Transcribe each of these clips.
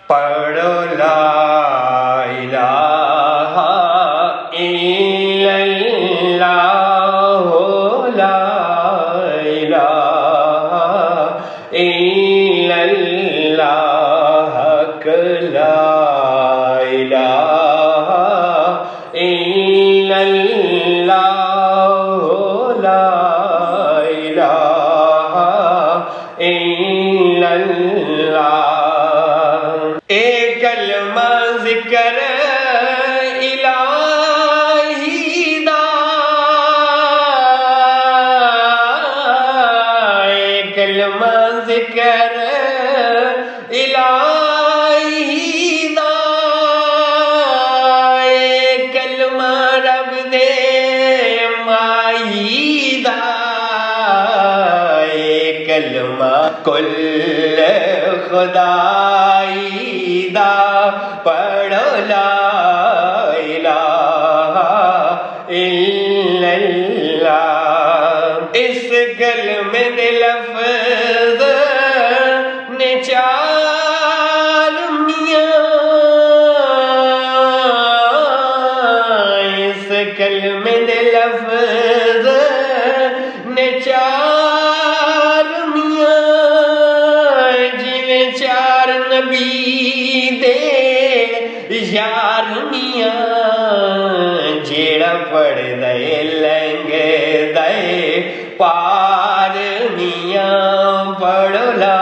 پڑھو لا الہ الا اللہ، لا الہ الا اللہ، حق لا الہ الا اللہ، لا الہ الا اللہ۔ ایک کلمہ ذکر الہی دا، ایک کلمہ ذکر الہی دا، ایک کلمہ رب دے مائی دا، ایک کلمہ کل خدائی دا، پڑھو لا الہ الا اللہ۔ اس کلمے دے لفظ نے چار میاں، اس کلمے دے لفظ نے چار میاں، جویں چار نبی دے یار میاں، جیڑا پڑھ دے لنگ دے پار میاں، پڑھو لا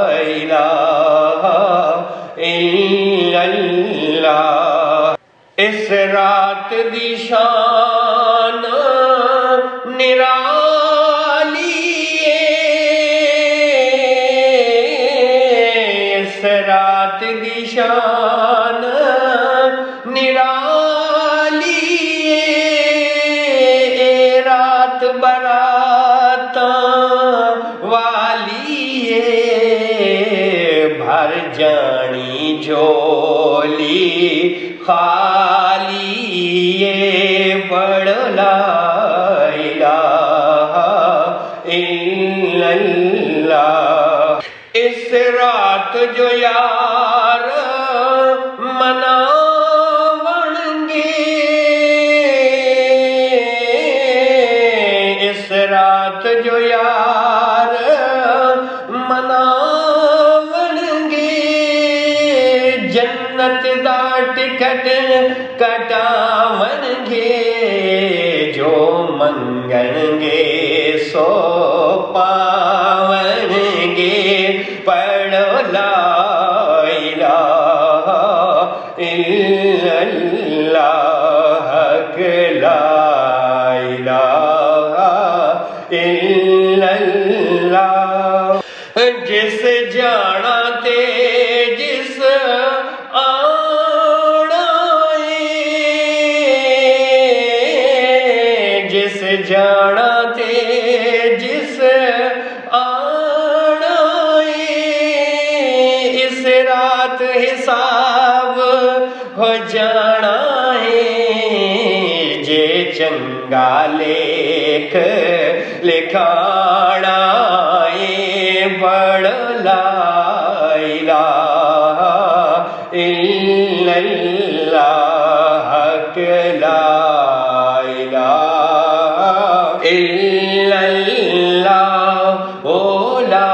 الہ الا اللہ۔ اس رات دی شان نرالی ہے، اس رات دی شان نرالی ہے، اے رات براتاں والی ہے، بھر جانی جھولی خالی ہے، پڑھو لا الہ الا اللہ۔ اس رات جو یار مناون گے، اس رات جو یار مناون گے، جنت دا ٹکٹ کٹاون گے، جو منگن گے سو پاون گے، پڑھو لا الہ الا اللہ، حق لا الہ الا اللہ۔ جس جانا تے جس آنا ہے، جس جانا تے جس آنا ہے، اس رات حساب ہو جانا ہے، جے چنگا لیکھ لکھانا ہے، پڑھو لا الہ الا اللہ، حق لا الہ الا اللہ، لا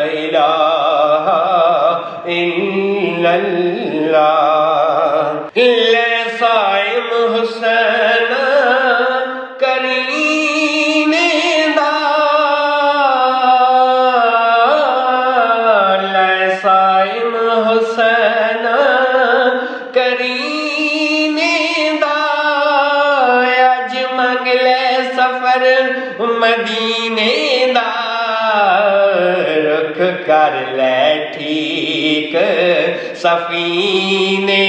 الہ الا اللہ۔ لسائم حسین کرینے دا، لسائم حسین کرینے دا، اج منگ لے سفر مدینے دا، رخ کر لے ٹھیک سفینے